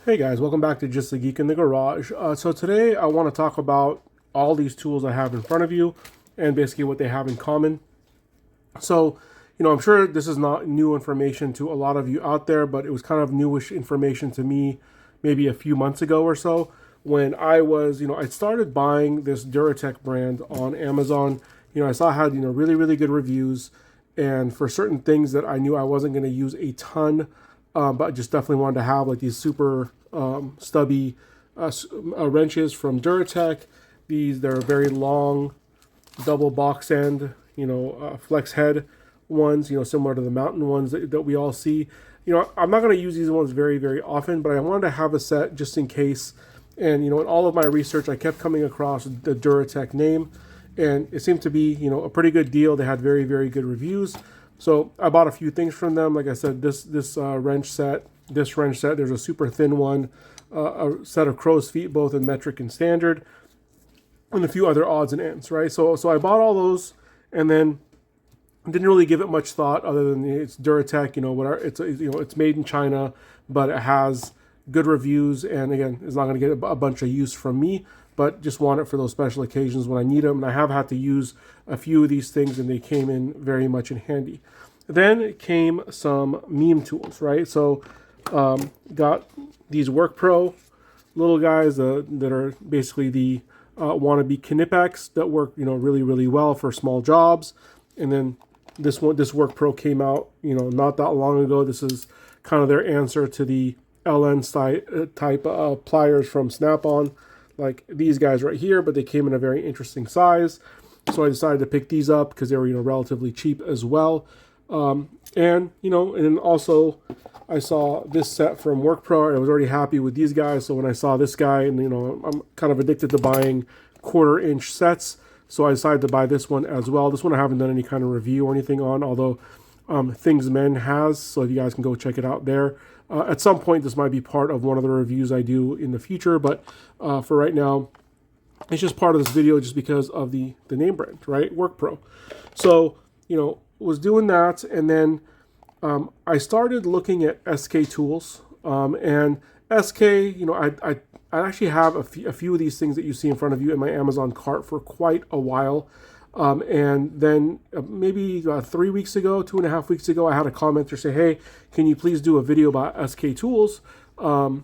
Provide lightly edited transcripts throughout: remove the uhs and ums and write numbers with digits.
Hey guys, welcome back to Just a Geek in the Garage. So today I want to talk about all these tools I have in front of you and basically what they have in common. So, I'm sure this is not new information to a lot of you out there, but it was kind of newish information to me maybe a few months ago or so when I started buying this Duratech brand on Amazon. I saw it had, really, really good reviews, and for certain things that I knew I wasn't going to use a ton, but just definitely wanted to have like these super stubby wrenches from Duratech. They're very long, double box end, flex head ones, similar to the mountain ones that we all see. I'm not going to use these ones very, very often, but I wanted to have a set just in case. And, in all of my research, I kept coming across the Duratech name, and it seemed to be, a pretty good deal. They had very, very good reviews. So I bought a few things from them. Like I said, this wrench set, there's a super thin one, a set of crow's feet, both in metric and standard, and a few other odds and ends, right? So I bought all those, and then didn't really give it much thought other than it's Duratech, whatever. It's made in China, but it has good reviews, and again, it's not going to get a bunch of use from me, but just want it for those special occasions when I need them. And I have had to use a few of these things, and they came in very much in handy. Then came some meme tools, right? So got these Workpro little guys that are basically the wannabe Knipex that work, really, really well for small jobs. And then this Workpro came out, not that long ago. This is kind of their answer to the LN type pliers from Snap-on, like these guys right here, but they came in a very interesting size. So I decided to pick these up because they were, relatively cheap as well. And then also I saw this set from Workpro. I was already happy with these guys. So when I saw this guy, and I'm kind of addicted to buying 1/4-inch sets, so I decided to buy this one as well. This one I haven't done any kind of review or anything on, although Things Men has, so you guys can go check it out there. At some point, this might be part of one of the reviews I do in the future, but for right now, it's just part of this video just because of the name brand, right? Workpro. So, was doing that, and then I started looking at SK tools, and SK, I actually have a few of these things that you see in front of you in my Amazon cart for quite a while. And then maybe 3 weeks ago, 2.5 weeks ago, I had a commenter say, hey, can you please do a video about SK tools? And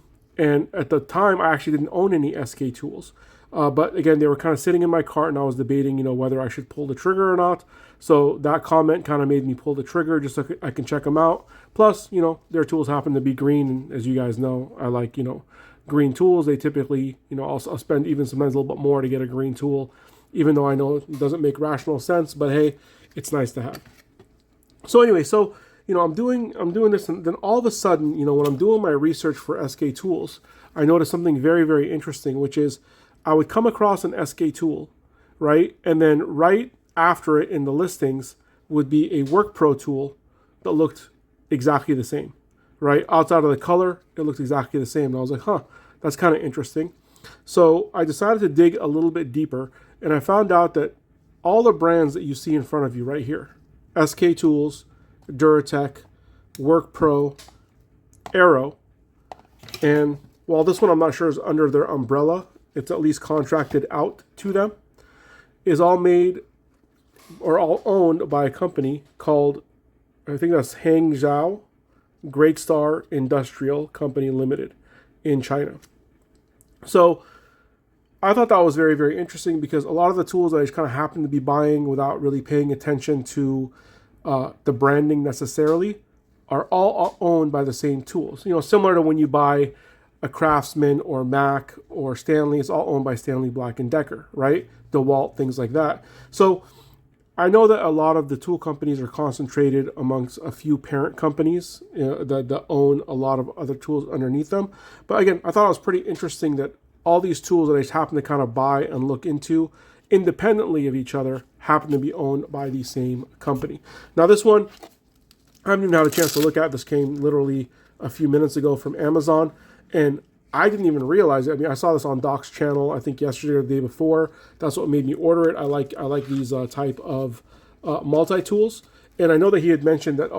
at the time, I actually didn't own any SK tools. But again, they were kind of sitting in my cart, and I was debating, whether I should pull the trigger or not. So that comment kind of made me pull the trigger just so I can check them out. Plus, their tools happen to be green. And as you guys know, I like, green tools. They typically, I'll spend even sometimes a little bit more to get a green tool, even though I know it doesn't make rational sense, but hey, it's nice to have. So anyway, I'm doing this, and then all of a sudden, when I'm doing my research for SK tools, I noticed something very, very interesting, which is I would come across an SK tool, right? And then right after it in the listings would be a Workpro tool that looked exactly the same, right? Outside of the color, it looked exactly the same. And I was like, huh, that's kind of interesting. So I decided to dig a little bit deeper, and I found out that all the brands that you see in front of you right here, SK Tools, Duratech, Workpro, Arrow, and while this one I'm not sure is under their umbrella, it's at least contracted out to them, is all made or all owned by a company called, I think that's Hangzhou Great Industrial Co Ltd in China. So I thought that was very, very interesting because a lot of the tools that I just kind of happened to be buying without really paying attention to the branding necessarily are all owned by the same tools. Similar to when you buy a Craftsman or Mac or Stanley, it's all owned by Stanley Black & Decker, right? DeWalt, things like that. So I know that a lot of the tool companies are concentrated amongst a few parent companies that own a lot of other tools underneath them. But again, I thought it was pretty interesting that all these tools that I just happen to kind of buy and look into independently of each other happen to be owned by the same company. Now this one, I haven't even had a chance to look at. This came literally a few minutes ago from Amazon, and I didn't even realize it. I mean, I saw this on Doc's channel, I think yesterday or the day before. That's what made me order it. I like these type of multi-tools. And I know that he had mentioned that,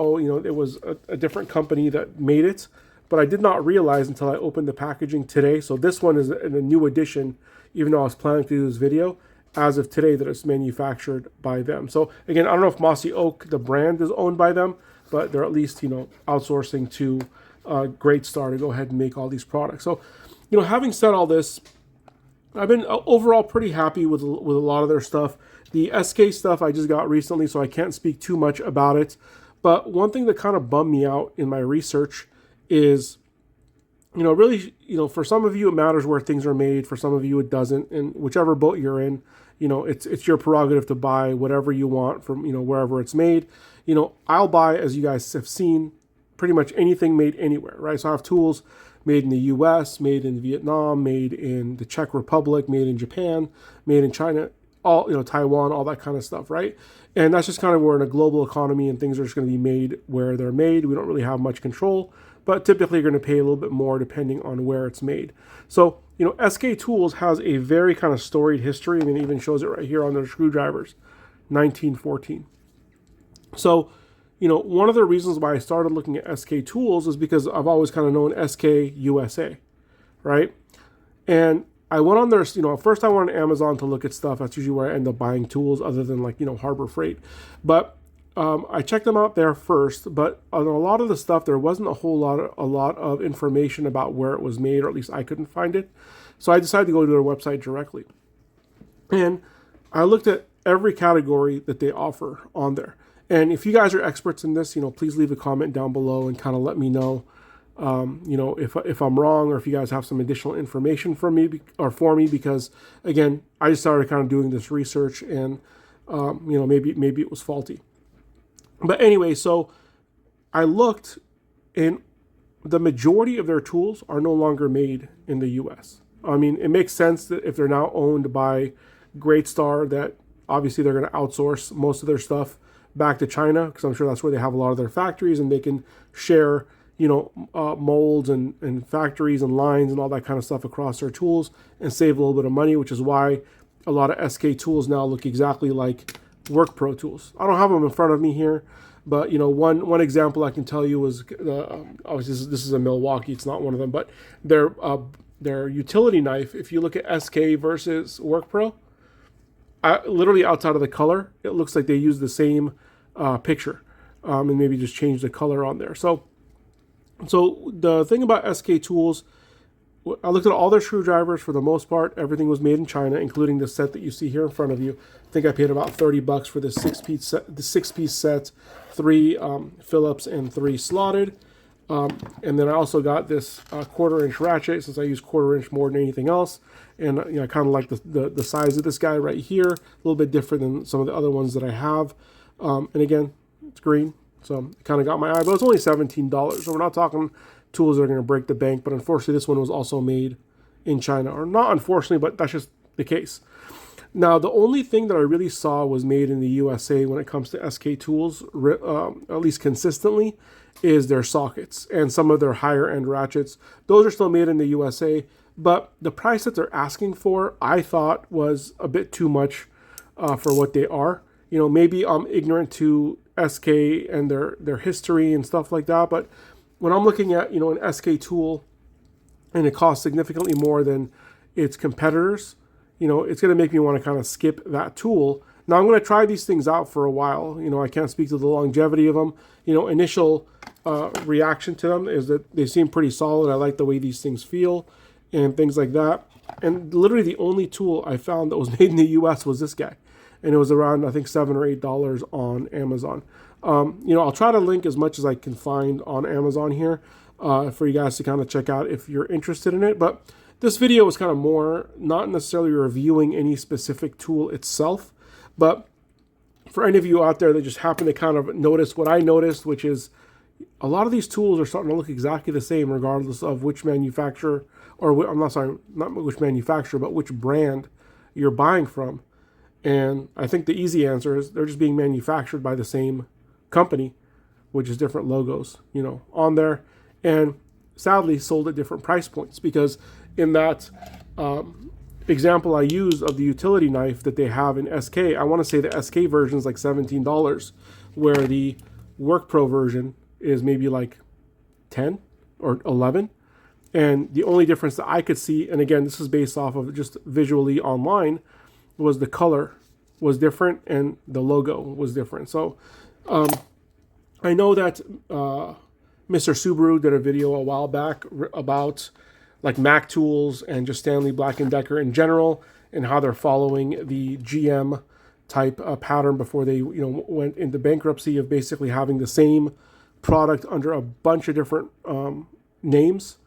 it was a different company that made it. but I did not realize until I opened the packaging today. So this one is in a new edition, even though I was planning to do this video, as of today, that it's manufactured by them. So again, I don't know if Mossy Oak, the brand, is owned by them, but they're at least, you know, outsourcing to Great Star to go ahead and make all these products. So, you know, having said all this, I've been overall pretty happy with a lot of their stuff. The SK stuff I just got recently, so I can't speak too much about it. But one thing that kind of bummed me out in my research is, you know, really, you know, for some of you it matters where things are made. For some of you it doesn't. And whichever boat you're in, you know, it's your prerogative to buy whatever you want from, you know, wherever it's made. You know, I'll buy, as you guys have seen, pretty much anything made anywhere, right? So I have tools made in the US, made in Vietnam, made in the Czech Republic, made in Japan, made in China, all, you know, Taiwan, all that kind of stuff, right? And that's just kind of, we're in a global economy and things are just going to be made where they're made. We don't really have much control, but typically you're going to pay a little bit more depending on where it's made. So, you know, SK Tools has a very kind of storied history. I mean, it even shows it right here on their screwdrivers, 1914. So, you know, one of the reasons why I started looking at SK Tools is because I've always kind of known SK USA, right? And I went on their, you know, first I went on Amazon to look at stuff. That's usually where I end up buying tools, other than, like, you know, Harbor Freight. But I checked them out there first, but on a lot of the stuff, there wasn't a lot of information about where it was made, or at least I couldn't find it. So I decided to go to their website directly. And I looked at every category that they offer on there. And if you guys are experts in this, you know, please leave a comment down below and kind of let me know, you know, if I'm wrong, or if you guys have some additional information for me, because again, I just started kind of doing this research, and you know, maybe it was faulty. But anyway, so I looked, and the majority of their tools are no longer made in the U.S. I mean, it makes sense that if they're now owned by Great Star, that obviously they're going to outsource most of their stuff back to China, because I'm sure that's where they have a lot of their factories, and they can share, you know, molds and factories and lines and all that kind of stuff across their tools and save a little bit of money, which is why a lot of SK tools now look exactly like Workpro tools. I don't have them in front of me here, but, you know, one example I can tell you is, obviously this is a Milwaukee, it's not one of them, but their utility knife, if you look at SK versus Workpro, literally outside of the color, it looks like they use the same picture, and maybe just change the color on there. So the thing about SK Tools, I looked at all their screwdrivers. For the most part, everything was made in China, including the set that you see here in front of you. I think I paid about $30 for this six-piece set, 3 Phillips and 3 slotted. And then I also got this 1/4-inch ratchet, since I use 1/4-inch more than anything else. And you know, I kind of like the size of this guy right here, a little bit different than some of the other ones that I have. And again, it's green, so it kind of got my eye. But it's only $17, so we're not talking tools that are going to break the bank. But unfortunately, this one was also made in China, or not unfortunately, but that's just the case. Now, the only thing that I really saw was made in the USA when it comes to SK Tools, at least consistently, is their sockets and some of their higher end ratchets. Those are still made in the USA, but the price that they're asking for, I thought, was a bit too much for what they are. You know, maybe I'm ignorant to SK and their history and stuff like that, but when I'm looking at, you know, an SK tool and it costs significantly more than its competitors, you know, it's going to make me want to kind of skip that tool. Now, I'm going to try these things out for a while. You know, I can't speak to the longevity of them. You know, initial reaction to them is that they seem pretty solid. I like the way these things feel and things like that. And literally the only tool I found that was made in the US was this guy. And it was around, I think, $7 or $8 on Amazon. You know, I'll try to link as much as I can find on Amazon here for you guys to kind of check out if you're interested in it. But this video is kind of more, not necessarily reviewing any specific tool itself, but for any of you out there that just happen to kind of notice what I noticed, which is a lot of these tools are starting to look exactly the same regardless of which manufacturer, or I'm not sorry, not which manufacturer, but which brand you're buying from. And I think the easy answer is they're just being manufactured by the same company, which is different logos, you know, on there, and sadly sold at different price points, because in that example I used of the utility knife that they have in SK, I want to say the SK version is like $17, where the Workpro version is maybe like 10, or 11. And the only difference that I could see, and again, this is based off of just visually online, was the color was different and the logo was different. So I know that Mr. Subaru did a video a while back about like Mac tools and just Stanley Black & Decker in general, and how they're following the GM type pattern before they went into bankruptcy of basically having the same product under a bunch of different names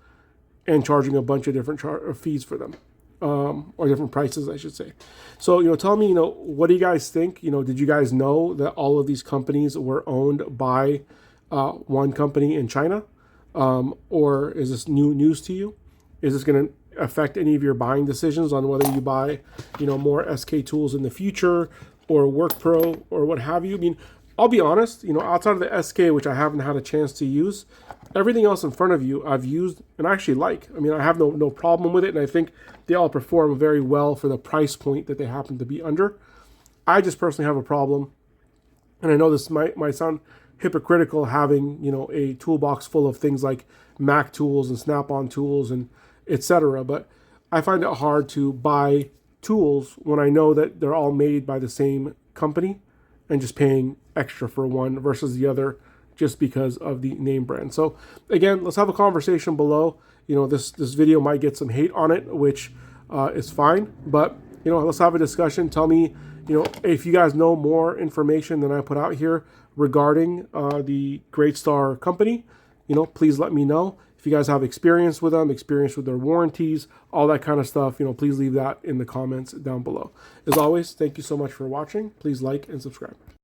and charging a bunch of different fees for them, or different prices, I should say. So, tell me, what do you guys think? Did you guys know that all of these companies were owned by one company in China? Or is this new news to you? Is this going to affect any of your buying decisions on whether you buy, more SK tools in the future or Workpro or what have you? I mean, I'll be honest, outside of the SK, which I haven't had a chance to use, everything else in front of you I've used and I actually like. I mean, I have no problem with it, and I think they all perform very well for the price point that they happen to be under. I just personally have a problem, and I know this might sound hypocritical, having a toolbox full of things like Mac tools and Snap-on tools and etc. But I find it hard to buy tools when I know that they're all made by the same company, and just paying extra for one versus the other just because of the name brand. So again, let's have a conversation below. This video might get some hate on it, which is fine, but let's have a discussion. Tell me, if you guys know more information than I put out here regarding the Great Star company, please let me know. If you guys have experience with them, experience with their warranties, all that kind of stuff, please leave that in the comments down below. As always, thank you so much for watching. Please like and subscribe.